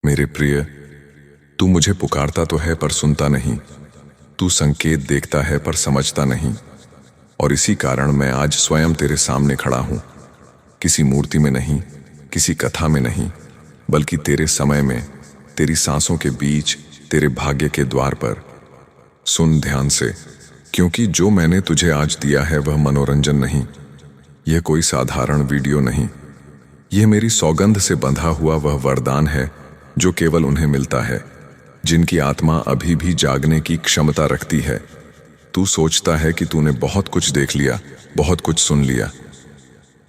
मेरे प्रिय, तू मुझे पुकारता तो है पर सुनता नहीं। तू संकेत देखता है पर समझता नहीं। और इसी कारण मैं आज स्वयं तेरे सामने खड़ा हूं। किसी मूर्ति में नहीं, किसी कथा में नहीं, बल्कि तेरे समय में, तेरी सांसों के बीच, तेरे भाग्य के द्वार पर। सुन ध्यान से, क्योंकि जो मैंने तुझे आज दिया है वह मनोरंजन नहीं। यह कोई साधारण वीडियो नहीं। यह मेरी सौगंध से बंधा हुआ वह वरदान है जो केवल उन्हें मिलता है जिनकी आत्मा अभी भी जागने की क्षमता रखती है। तू सोचता है कि तूने बहुत कुछ देख लिया, बहुत कुछ सुन लिया,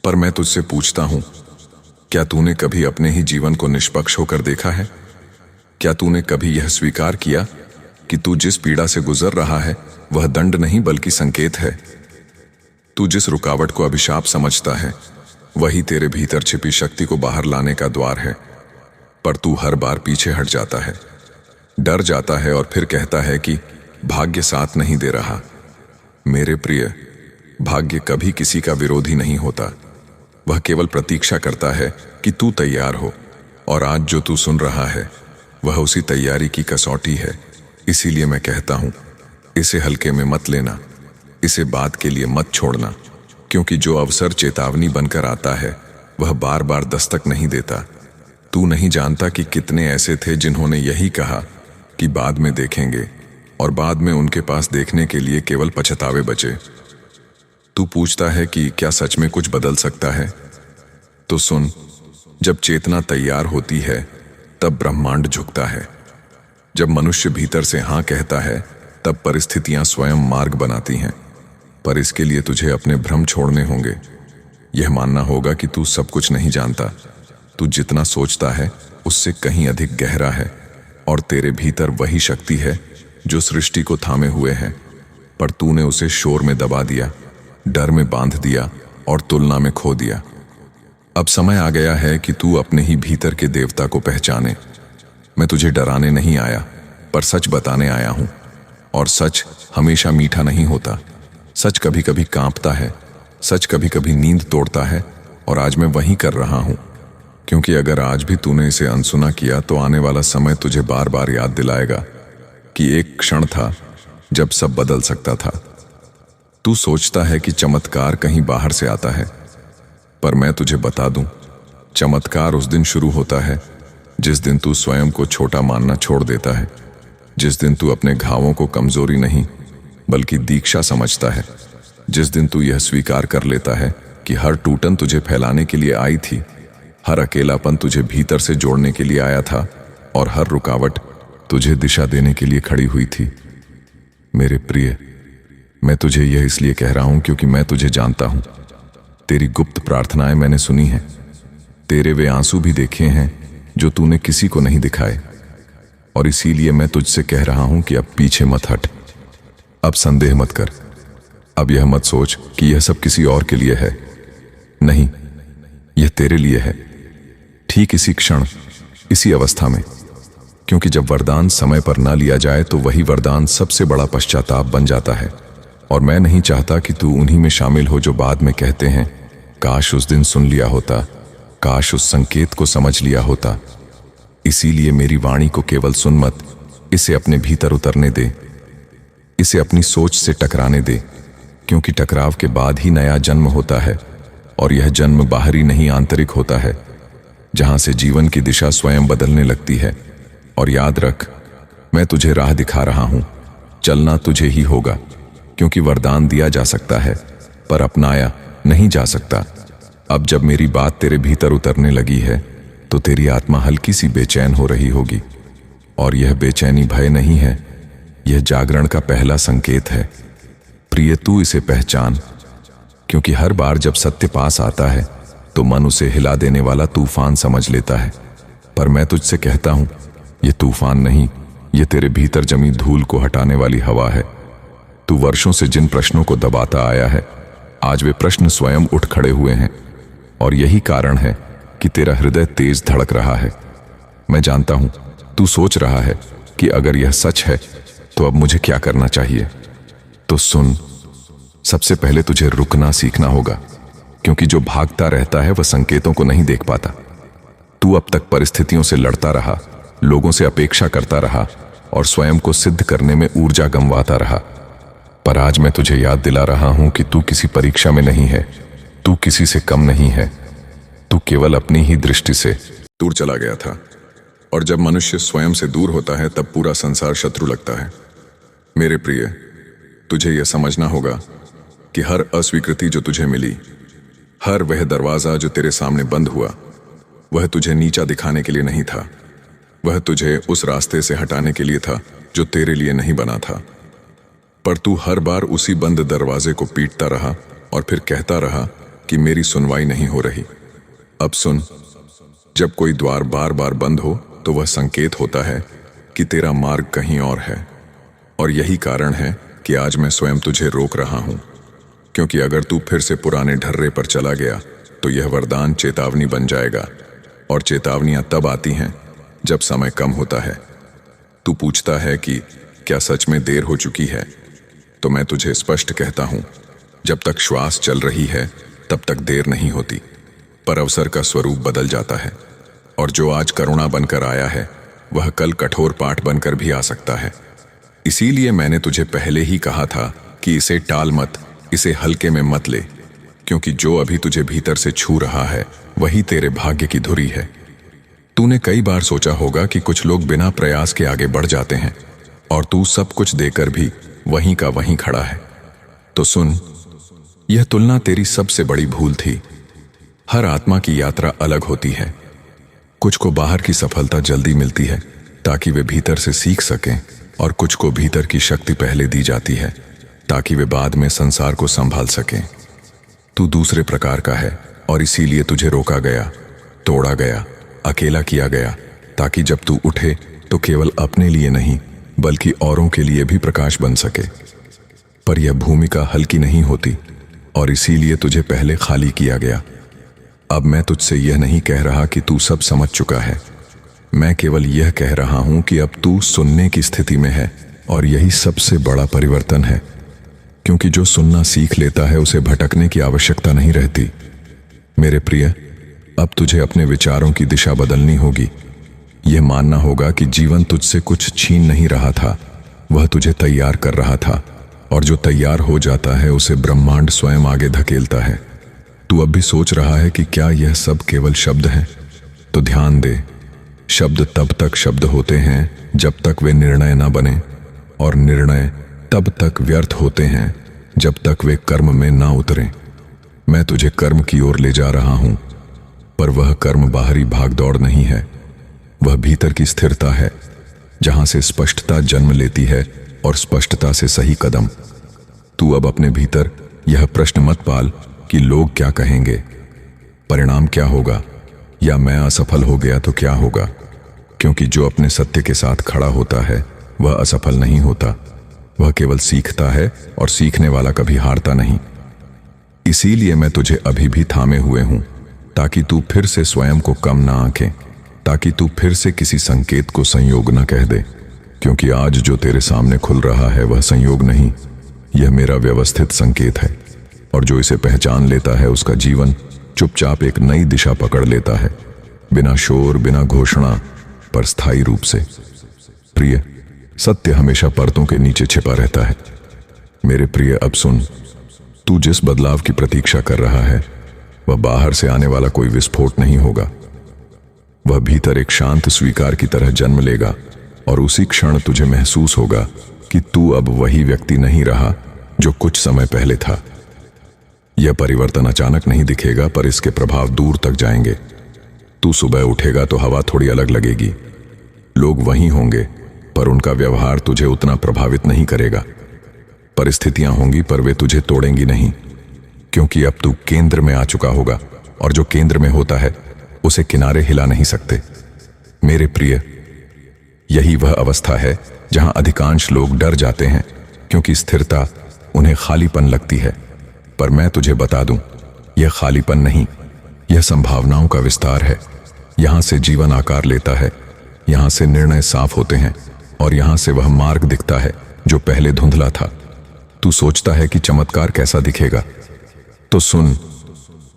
पर मैं तुझसे पूछता हूं, क्या तूने कभी अपने ही जीवन को निष्पक्ष होकर देखा है? क्या तूने कभी यह स्वीकार किया कि तू जिस पीड़ा से गुजर रहा है वह दंड नहीं बल्कि संकेत है? तू जिस रुकावट को अभिशाप समझता है वही तेरे भीतर छिपी शक्ति को बाहर लाने का द्वार है। पर तू हर बार पीछे हट जाता है, डर जाता है और फिर कहता है कि भाग्य साथ नहीं दे रहा। मेरे प्रिय, भाग्य कभी किसी का विरोधी नहीं होता। वह केवल प्रतीक्षा करता है कि तू तैयार हो। और आज जो तू सुन रहा है वह उसी तैयारी की कसौटी है। इसीलिए मैं कहता हूं, इसे हल्के में मत लेना, इसे बात के लिए मत छोड़ना, क्योंकि जो अवसर चेतावनी बनकर आता है वह बार बार दस्तक नहीं देता। तू नहीं जानता कि कितने ऐसे थे जिन्होंने यही कहा कि बाद में देखेंगे, और बाद में उनके पास देखने के लिए केवल पछतावे बचे। तू पूछता है कि क्या सच में कुछ बदल सकता है? तो सुन, जब चेतना तैयार होती है तब ब्रह्मांड झुकता है। जब मनुष्य भीतर से हाँ कहता है तब परिस्थितियां स्वयं मार्ग बनाती हैं। पर इसके लिए तुझे अपने भ्रम छोड़ने होंगे। यह मानना होगा कि तू सब कुछ नहीं जानता। तू जितना सोचता है उससे कहीं अधिक गहरा है, और तेरे भीतर वही शक्ति है जो सृष्टि को थामे हुए है। पर तूने उसे शोर में दबा दिया, डर में बांध दिया और तुलना में खो दिया। अब समय आ गया है कि तू अपने ही भीतर के देवता को पहचाने। मैं तुझे डराने नहीं आया, पर सच बताने आया हूं। और सच हमेशा मीठा नहीं होता। सच कभी कभी कांपता है, सच कभी कभी नींद तोड़ता है, और आज मैं वही कर रहा हूं। क्योंकि अगर आज भी तूने इसे अनसुना किया तो आने वाला समय तुझे बार बार याद दिलाएगा कि एक क्षण था जब सब बदल सकता था। तू सोचता है कि चमत्कार कहीं बाहर से आता है, पर मैं तुझे बता दूं, चमत्कार उस दिन शुरू होता है जिस दिन तू स्वयं को छोटा मानना छोड़ देता है। जिस दिन तू अपने घावों को कमजोरी नहीं बल्कि दीक्षा समझता है। जिस दिन तू यह स्वीकार कर लेता है कि हर टूटन तुझे फैलाने के लिए आई थी, हर अकेलापन तुझे भीतर से जोड़ने के लिए आया था, और हर रुकावट तुझे दिशा देने के लिए खड़ी हुई थी। मेरे प्रिय, मैं तुझे यह इसलिए कह रहा हूं क्योंकि मैं तुझे जानता हूं। तेरी गुप्त प्रार्थनाएं मैंने सुनी हैं। तेरे वे आंसू भी देखे हैं जो तूने किसी को नहीं दिखाए। और इसीलिए मैं तुझसे कह रहा हूं कि अब पीछे मत हट, अब संदेह मत कर, अब यह मत सोच कि यह सब किसी और के लिए है। नहीं, यह तेरे लिए है, ठीक इसी क्षण, इसी अवस्था में। क्योंकि जब वरदान समय पर ना लिया जाए तो वही वरदान सबसे बड़ा पश्चाताप बन जाता है। और मैं नहीं चाहता कि तू उन्हीं में शामिल हो जो बाद में कहते हैं, काश उस दिन सुन लिया होता, काश उस संकेत को समझ लिया होता। इसीलिए मेरी वाणी को केवल सुन मत, इसे अपने भीतर उतरने दे, इसे अपनी सोच से टकराने दे। क्योंकि टकराव के बाद ही नया जन्म होता है, और यह जन्म बाहरी नहीं आंतरिक होता है, जहां से जीवन की दिशा स्वयं बदलने लगती है। और याद रख, मैं तुझे राह दिखा रहा हूं, चलना तुझे ही होगा। क्योंकि वरदान दिया जा सकता है पर अपनाया नहीं जा सकता। अब जब मेरी बात तेरे भीतर उतरने लगी है तो तेरी आत्मा हल्की सी बेचैन हो रही होगी। और यह बेचैनी भय नहीं है, यह जागरण का पहला संकेत है। प्रिय, तू इसे पहचान, क्योंकि हर बार जब सत्य पास आता है तो मन उसे हिला देने वाला तूफान समझ लेता है। पर मैं तुझसे कहता हूं, यह तूफान नहीं, यह तेरे भीतर जमी धूल को हटाने वाली हवा है। तू वर्षों से जिन प्रश्नों को दबाता आया है, आज वे प्रश्न स्वयं उठ खड़े हुए हैं। और यही कारण है कि तेरा हृदय तेज धड़क रहा है। मैं जानता हूं, तू सोच रहा है कि अगर यह सच है तो अब मुझे क्या करना चाहिए। तो सुन, सबसे पहले तुझे रुकना सीखना होगा, क्योंकि जो भागता रहता है वह संकेतों को नहीं देख पाता। तू अब तक परिस्थितियों से लड़ता रहा, लोगों से अपेक्षा करता रहा और स्वयं को सिद्ध करने में ऊर्जा गंवाता रहा। पर आज मैं तुझे याद दिला रहा हूं कि तू किसी परीक्षा में नहीं है, तू किसी से कम नहीं है, तू केवल अपनी ही दृष्टि से दूर चला गया था। और जब मनुष्य स्वयं से दूर होता है तब पूरा संसार शत्रु लगता है। मेरे प्रिय, तुझे यह समझना होगा कि हर अस्वीकृति जो तुझे मिली, हर वह दरवाजा जो तेरे सामने बंद हुआ, वह तुझे नीचा दिखाने के लिए नहीं था। वह तुझे उस रास्ते से हटाने के लिए था जो तेरे लिए नहीं बना था। पर तू हर बार उसी बंद दरवाजे को पीटता रहा और फिर कहता रहा कि मेरी सुनवाई नहीं हो रही। अब सुन, जब कोई द्वार बार बार बंद हो तो वह संकेत होता है कि तेरा मार्ग कहीं और है। और यही कारण है कि आज मैं स्वयं तुझे रोक रहा हूं, क्योंकि अगर तू फिर से पुराने ढर्रे पर चला गया तो यह वरदान चेतावनी बन जाएगा। और चेतावनियां तब आती हैं जब समय कम होता है। तू पूछता है कि क्या सच में देर हो चुकी है? तो मैं तुझे स्पष्ट कहता हूं, जब तक श्वास चल रही है तब तक देर नहीं होती, पर अवसर का स्वरूप बदल जाता है। और जो आज करुणा बनकर आया है वह कल कठोर पाठ बनकर भी आ सकता है। इसीलिए मैंने तुझे पहले ही कहा था कि इसे टाल मत, इसे हल्के में मत ले, क्योंकि जो अभी तुझे भीतर से छू रहा है वही तेरे भाग्य की धुरी है। तूने कई बार सोचा होगा कि कुछ लोग बिना प्रयास के आगे बढ़ जाते हैं और तू सब कुछ देकर भी वहीं का वहीं खड़ा है। तो सुन, यह तुलना तेरी सबसे बड़ी भूल थी। हर आत्मा की यात्रा अलग होती है। कुछ को बाहर की सफलता जल्दी मिलती है ताकि वे भीतर से सीख सकें, और कुछ को भीतर की शक्ति पहले दी जाती है ताकि वे बाद में संसार को संभाल सकें। तू दूसरे प्रकार का है और इसीलिए तुझे रोका गया, तोड़ा गया, अकेला किया गया, ताकि जब तू उठे तो केवल अपने लिए नहीं बल्कि औरों के लिए भी प्रकाश बन सके। पर यह भूमिका हल्की नहीं होती और इसीलिए तुझे पहले खाली किया गया। अब मैं तुझसे यह नहीं कह रहा कि तू सब समझ चुका है, मैं केवल यह कह रहा हूं कि अब तू सुनने की स्थिति में है, और यही सबसे बड़ा परिवर्तन है। क्योंकि जो सुनना सीख लेता है उसे भटकने की आवश्यकता नहीं रहती। मेरे प्रिय, अब तुझे अपने विचारों की दिशा बदलनी होगी। यह मानना होगा कि जीवन तुझसे कुछ छीन नहीं रहा था, वह तुझे तैयार कर रहा था, और जो तैयार हो जाता है उसे ब्रह्मांड स्वयं आगे धकेलता है। तू अब भी सोच रहा है कि क्या यह सब केवल शब्द हैं? तो ध्यान दे, शब्द तब तक शब्द होते हैं जब तक वे निर्णय न बने, और निर्णय तब तक व्यर्थ होते हैं जब तक वे कर्म में ना उतरें। मैं तुझे कर्म की ओर ले जा रहा हूं, पर वह कर्म बाहरी भागदौड़ नहीं है, वह भीतर की स्थिरता है, जहां से स्पष्टता जन्म लेती है, और स्पष्टता से सही कदम। तू अब अपने भीतर यह प्रश्न मत पाल कि लोग क्या कहेंगे, परिणाम क्या होगा, या मैं असफल हो गया तो क्या होगा, क्योंकि जो अपने सत्य के साथ खड़ा होता है वह असफल नहीं होता, वह केवल सीखता है, और सीखने वाला कभी हारता नहीं। इसीलिए मैं तुझे अभी भी थामे हुए हूं, ताकि तू फिर से स्वयं को कम ना आंके, ताकि तू फिर से किसी संकेत को संयोग न कह दे, क्योंकि आज जो तेरे सामने खुल रहा है वह संयोग नहीं, यह मेरा व्यवस्थित संकेत है। और जो इसे पहचान लेता है उसका जीवन चुपचाप एक नई दिशा पकड़ लेता है, बिना शोर, बिना घोषणा, पर स्थायी रूप से। प्रिय, सत्य हमेशा परतों के नीचे छिपा रहता है। मेरे प्रिय, अब सुन, तू जिस बदलाव की प्रतीक्षा कर रहा है वह बाहर से आने वाला कोई विस्फोट नहीं होगा। वह भीतर एक शांत स्वीकार की तरह जन्म लेगा, और उसी क्षण तुझे महसूस होगा कि तू अब वही व्यक्ति नहीं रहा जो कुछ समय पहले था। यह परिवर्तन अचानक नहीं दिखेगा, पर इसके प्रभाव दूर तक जाएंगे। तू सुबह उठेगा तो हवा थोड़ी अलग लगेगी, लोग वहीं होंगे पर उनका व्यवहार तुझे उतना प्रभावित नहीं करेगा। परिस्थितियां होंगी पर वे तुझे तोड़ेंगी नहीं, क्योंकि अब तू केंद्र में आ चुका होगा, और जो केंद्र में होता है उसे किनारे हिला नहीं सकते। मेरे प्रिय, यही वह अवस्था है जहां अधिकांश लोग डर जाते हैं, क्योंकि स्थिरता उन्हें खालीपन लगती है। पर मैं तुझे बता दूं, यह खालीपन नहीं, यह संभावनाओं का विस्तार है। यहां से जीवन आकार लेता है, यहां से निर्णय साफ होते हैं, और यहां से वह मार्ग दिखता है जो पहले धुंधला था। तू सोचता है कि चमत्कार कैसा दिखेगा? तो सुन,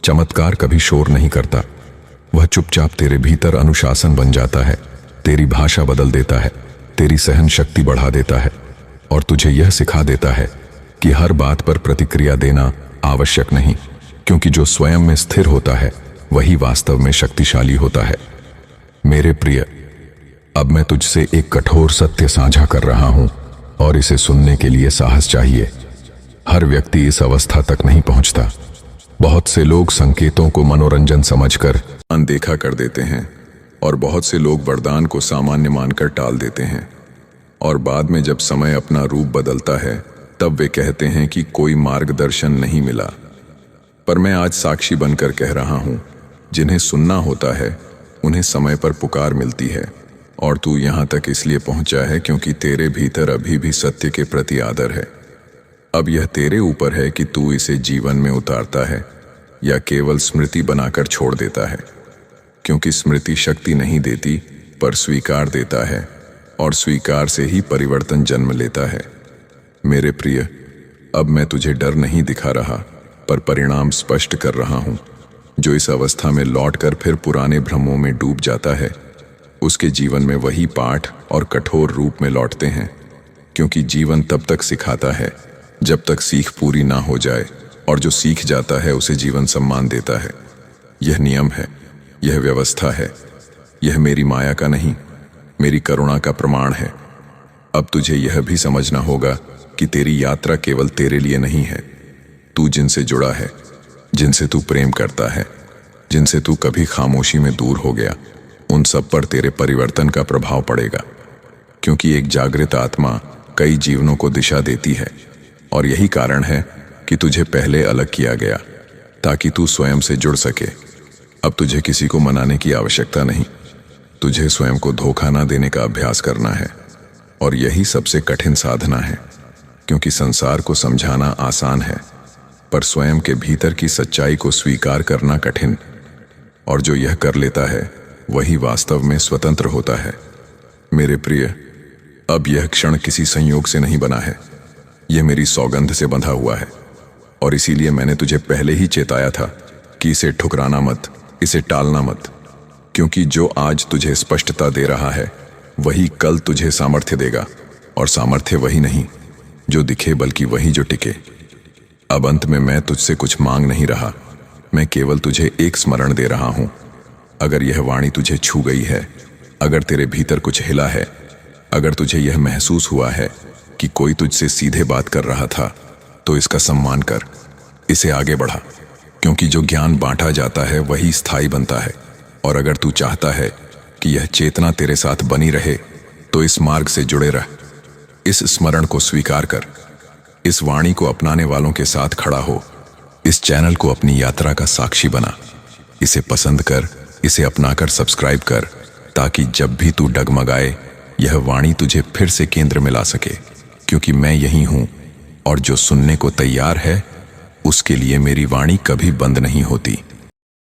चमत्कार कभी शोर नहीं करता, वह चुपचाप तेरे भीतर अनुशासन बन जाता है, तेरी भाषा बदल देता है, तेरी सहन शक्ति बढ़ा देता है और तुझे यह सिखा देता है कि हर बात पर प्रतिक्रिया देना आवश्यक नहीं, क्योंकि जो स्वयं में स्थिर होता है वही वास्तव में शक्तिशाली होता है। मेरे प्रिय, अब मैं तुझसे एक कठोर सत्य साझा कर रहा हूं और इसे सुनने के लिए साहस चाहिए। हर व्यक्ति इस अवस्था तक नहीं पहुंचता। बहुत से लोग संकेतों को मनोरंजन समझकर अनदेखा कर देते हैं और बहुत से लोग वरदान को सामान्य मानकर टाल देते हैं, और बाद में जब समय अपना रूप बदलता है तब वे कहते हैं कि कोई मार्गदर्शन नहीं मिला। पर मैं आज साक्षी बनकर कह रहा हूं, जिन्हें सुनना होता है उन्हें समय पर पुकार मिलती है, और तू यहां तक इसलिए पहुंचा है क्योंकि तेरे भीतर अभी भी सत्य के प्रति आदर है। अब यह तेरे ऊपर है कि तू इसे जीवन में उतारता है या केवल स्मृति बनाकर छोड़ देता है, क्योंकि स्मृति शक्ति नहीं देती पर स्वीकार देता है, और स्वीकार से ही परिवर्तन जन्म लेता है। मेरे प्रिय, अब मैं तुझे डर नहीं दिखा रहा पर परिणाम स्पष्ट कर रहा हूं। जो इस अवस्था में लौटकर फिर पुराने भ्रमों में डूब जाता है, उसके जीवन में वही पाठ और कठोर रूप में लौटते हैं, क्योंकि जीवन तब तक सिखाता है जब तक सीख पूरी ना हो जाए, और जो सीख जाता है उसे जीवन सम्मान देता है। यह नियम है, यह व्यवस्था है, यह मेरी माया का नहीं, मेरी करुणा का प्रमाण है। अब तुझे यह भी समझना होगा कि तेरी यात्रा केवल तेरे लिए नहीं है। तू जिनसे जुड़ा है, जिनसे तू प्रेम करता है, जिनसे तू कभी खामोशी में दूर हो गया, उन सब पर तेरे परिवर्तन का प्रभाव पड़ेगा, क्योंकि एक जागृत आत्मा कई जीवनों को दिशा देती है, और यही कारण है कि तुझे पहले अलग किया गया ताकि तू स्वयं से जुड़ सके। अब तुझे किसी को मनाने की आवश्यकता नहीं, तुझे स्वयं को धोखा ना देने का अभ्यास करना है, और यही सबसे कठिन साधना है, क्योंकि संसार को समझाना आसान है पर स्वयं के भीतर की सच्चाई को स्वीकार करना कठिन, और जो यह कर लेता है वही वास्तव में स्वतंत्र होता है। मेरे प्रिय, अब यह क्षण किसी संयोग से नहीं बना है, यह मेरी सौगंध से बंधा हुआ है, और इसीलिए मैंने तुझे पहले ही चेताया था कि इसे ठुकराना मत, इसे टालना मत, क्योंकि जो आज तुझे स्पष्टता दे रहा है वही कल तुझे सामर्थ्य देगा, और सामर्थ्य वही नहीं जो दिखे बल्कि वही जो टिके। अब अंत में मैं तुझसे कुछ मांग नहीं रहा, मैं केवल तुझे एक स्मरण दे रहा हूं। अगर यह वाणी तुझे छू गई है, अगर तेरे भीतर कुछ हिला है, अगर तुझे यह महसूस हुआ है कि कोई तुझसे सीधे बात कर रहा था, तो इसका सम्मान कर, इसे आगे बढ़ा, क्योंकि जो ज्ञान बांटा जाता है वही स्थायी बनता है। और अगर तू चाहता है कि यह चेतना तेरे साथ बनी रहे, तो इस मार्ग से जुड़े रह, इस स्मरण को स्वीकार कर, इस वाणी को अपनाने वालों के साथ खड़ा हो, इस चैनल को अपनी यात्रा का साक्षी बना, इसे पसंद कर, इसे अपनाकर सब्सक्राइब कर, ताकि जब भी तू डगमगाए यह वाणी तुझे फिर से केंद्र में ला सके, क्योंकि मैं यही हूं, और जो सुनने को तैयार है उसके लिए मेरी वाणी कभी बंद नहीं होती।